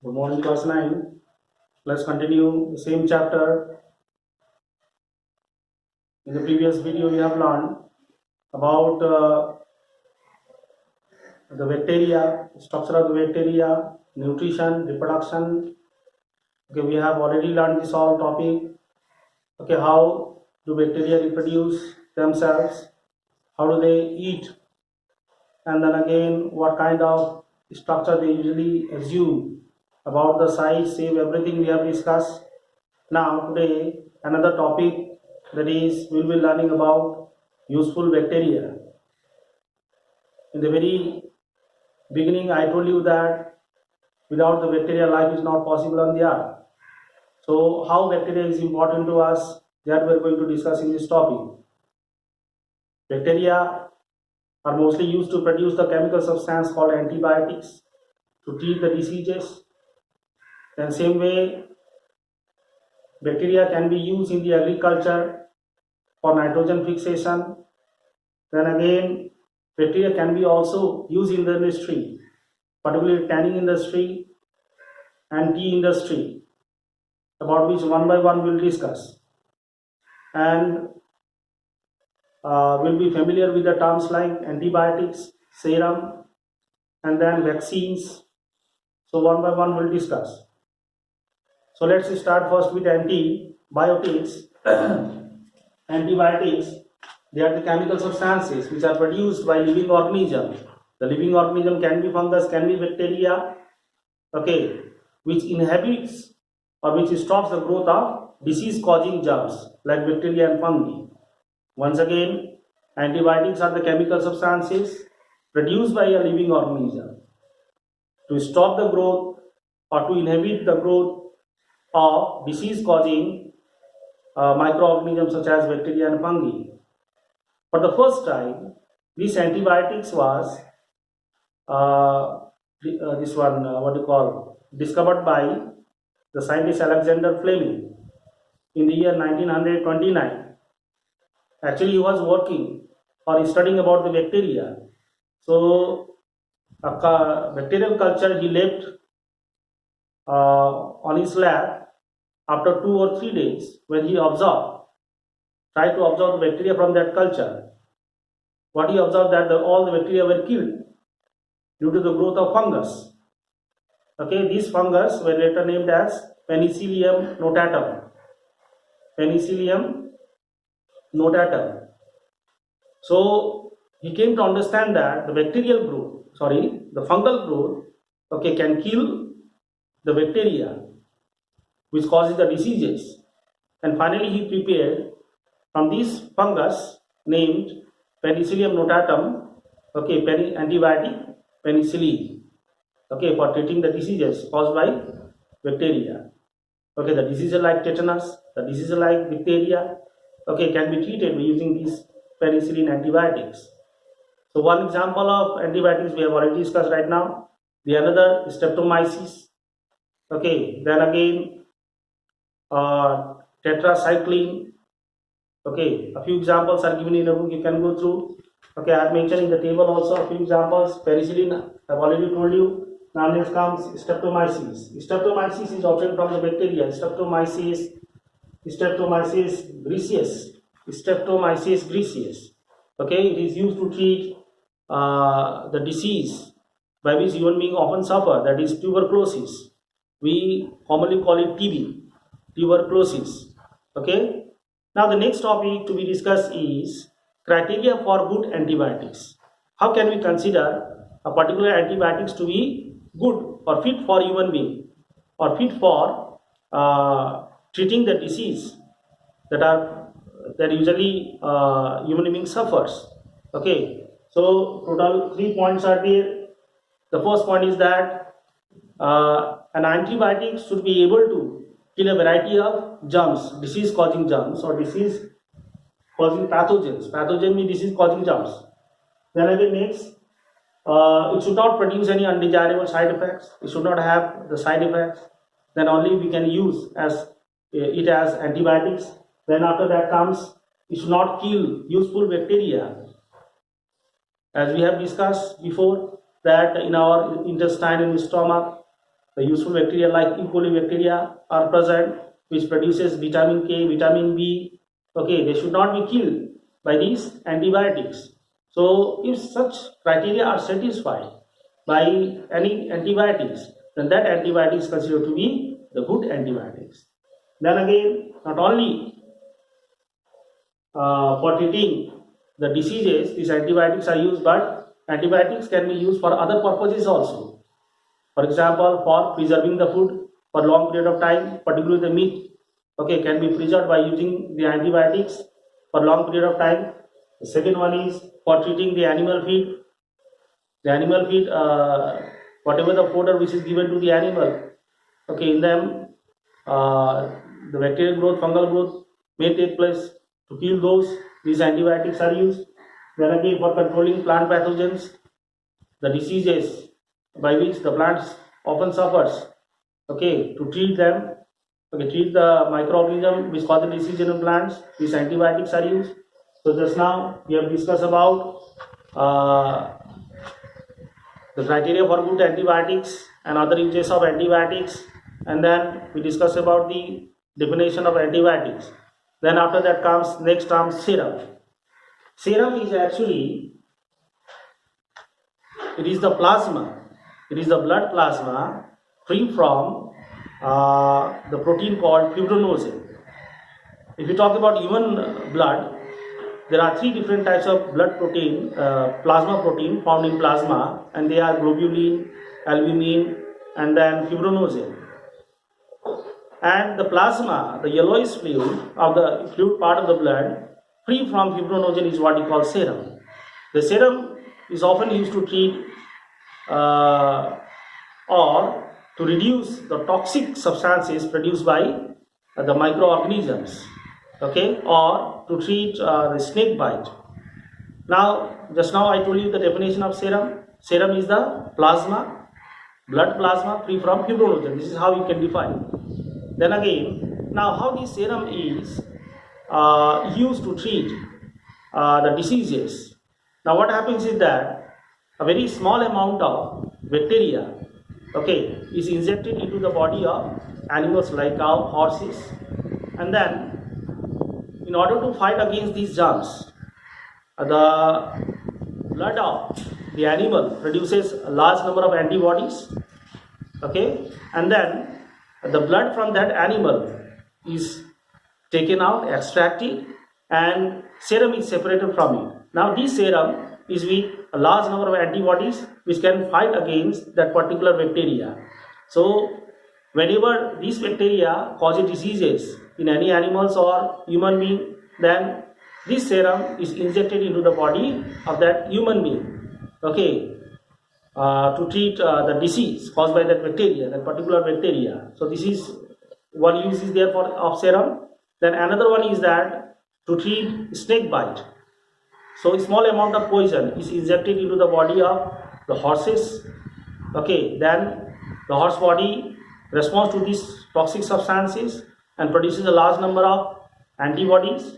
Good morning, class 9. Let's continue the same chapter. In the previous video, we have learned about the bacteria, structure of the bacteria, nutrition, reproduction. Okay, we have already learned this all topic. Okay, how do bacteria reproduce themselves? How do they eat? And then again, what kind of structure they usually assume, about the size, shape, everything we have discussed. Now today another topic, that is we'll be learning about useful bacteria. In the very beginning I told you that without the bacteria life is not possible on the earth. So how bacteria is important to us, that we are going to discuss in this topic. Bacteria are mostly used to produce the chemical substance called antibiotics to treat the diseases. Then same way bacteria can be used in the agriculture for nitrogen fixation. Then again bacteria can be also used in the industry, particularly tanning industry and tea industry, about which one by one we'll discuss. And we'll be familiar with the terms like antibiotics, serum, and then vaccines. So one by one we'll discuss. So let's start first with antibiotics. Antibiotics, they are the chemical substances which are produced by living organism. The living organism can be fungus, can be bacteria, okay, which inhabits or which stops the growth of disease causing germs like bacteria and fungi. Once again, antibiotics are the chemical substances produced by a living organism to stop the growth or to inhibit the growth of disease causing microorganisms such as bacteria and fungi. For the first time, these antibiotics was discovered by the scientist Alexander Fleming in the year 1929. Actually, he was working or studying about the bacteria. So, a bacterial culture he left on his lab after 2 or 3 days, when he tried to observe the bacteria from that culture. What he observed, that all the bacteria were killed due to the growth of fungus. Okay, these fungus were later named as Penicillium notatum. Penicillium notatum. So he came to understand that the fungal growth, okay, can kill the bacteria which causes the diseases. And finally he prepared from this fungus named Penicillium notatum, okay, antibiotic penicillin, okay, for treating the diseases caused by bacteria. Okay, the diseases like tetanus, the diseases like diphtheria, okay, can be treated by using these penicillin antibiotics. So one example of antibiotics we have already discussed right now. The another is streptomyces. Okay, then again tetracycline. Okay, a few examples are given in the book, you can go through. Okay, I have mentioned in the table also a few examples. Penicillin, I have already told you. Now next comes streptomyces. Streptomyces is obtained from the bacteria. Streptomyces griseus. Okay, it is used to treat the disease by which human beings often suffer, that is tuberculosis. We commonly call it TB, tuberculosis. Okay. Now the next topic to be discussed is criteria for good antibiotics. How can we consider a particular antibiotics to be good or fit for human being or fit for treating the disease that usually human being suffers. Okay, so total 3 points are there. The first point is that an antibiotic should be able to kill a variety of germs, disease causing germs or disease causing pathogens. Pathogen means disease causing germs. Then again next, it should not produce any undesirable side effects. It should not have the side effects. Then only we can use it as antibiotics. Then after that comes, it should not kill useful bacteria. As we have discussed before, that in our intestine and stomach The useful bacteria like E. coli bacteria are present, which produces vitamin K, vitamin B. Okay, they should not be killed by these antibiotics. So, if such criteria are satisfied by any antibiotics, then that antibiotic is considered to be the good antibiotics. Then again, not only for treating the diseases, these antibiotics are used, but antibiotics can be used for other purposes also. For example, for preserving the food for long period of time, particularly the meat, okay, can be preserved by using the antibiotics for long period of time. The second one is for treating the animal feed. The animal feed, whatever the fodder which is given to the animal, okay, in them the bacterial growth, fungal growth may take place. To kill those, these antibiotics are used. Then again, for controlling plant pathogens, the diseases by which the plants often suffers, okay, to treat them, okay, treat the microorganism which cause the disease in the plants, these antibiotics are used. So just now we have discussed about the criteria for good antibiotics and other uses of antibiotics, and then we discussed about the definition of antibiotics. Then after that comes next term serum. Serum is actually, it is the plasma, it is the blood plasma free from the protein called fibrinogen. If you talk about human blood, there are three different types of blood protein, plasma protein found in plasma, and they are globulin, albumin, and then fibrinogen. And the plasma, the yellowish fluid of the fluid part of the blood free from fibrinogen is what we call serum. The serum is often used to treat or to reduce the toxic substances produced by the microorganisms, okay, or to treat the snake bite. Now, just now I told you the definition of serum. Serum is the plasma, blood plasma free from fibrinogen. This is how you can define. Then again, now how this serum is used to treat the diseases. Now what happens is that a very small amount of bacteria, okay, is injected into the body of animals like cow, horses, and then in order to fight against these germs, the blood of the animal produces a large number of antibodies, okay, and then the blood from that animal is taken out, extracted, and serum is separated from it. Now this serum is with a large number of antibodies which can fight against that particular bacteria. So whenever these bacteria cause diseases in any animals or human being, then this serum is injected into the body of that human being, okay, to treat the disease caused by that bacteria, that particular bacteria. So this is one use is there for of serum. Then another one is that to treat snake bite. So a small amount of poison is injected into the body of the horses, okay, then the horse body responds to these toxic substances and produces a large number of antibodies,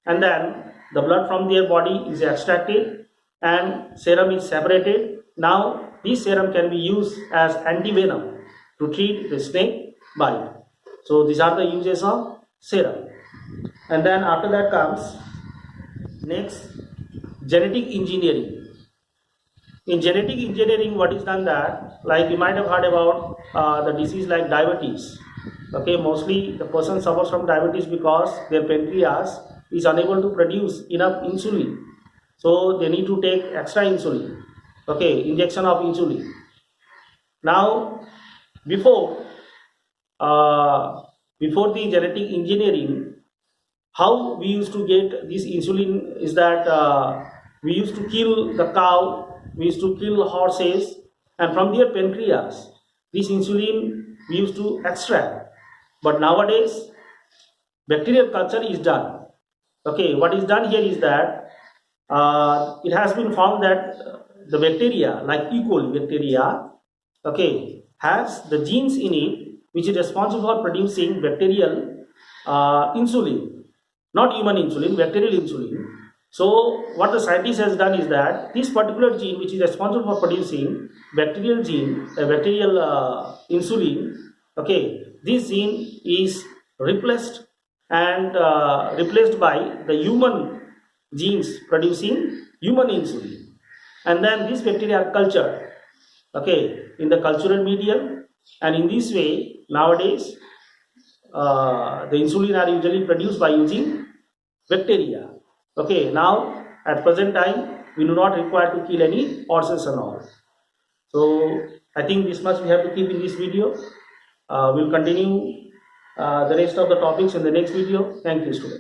and then the blood from their body is extracted and serum is separated. Now this serum can be used as antivenom to treat the snake bite. So these are the uses of serum. And then after that comes next, genetic engineering. In genetic engineering, what is done that, like you might have heard about the disease like diabetes. Okay, mostly the person suffers from diabetes because their pancreas is unable to produce enough insulin. So they need to take extra insulin. Okay, injection of insulin. Now, before the genetic engineering, how we used to get this insulin is that we used to kill the cow, we used to kill horses, and from their pancreas, this insulin we used to extract. But nowadays, bacterial culture is done. Okay, what is done here is that it has been found that the bacteria, like E. coli bacteria, okay, has the genes in it which is responsible for producing bacterial insulin, not human insulin, bacterial insulin. So what the scientist has done is that this particular gene, which is responsible for producing bacterial gene, bacterial insulin, okay, this gene is replaced and replaced by the human genes producing human insulin, and then these bacteria are cultured, okay, in the cultural medium, and in this way nowadays the insulin are usually produced by using bacteria. Okay, now at present time we do not require to kill any horses and all. So I think this much we have to keep in this video. We'll continue the rest of the topics in the next video. Thank you, students.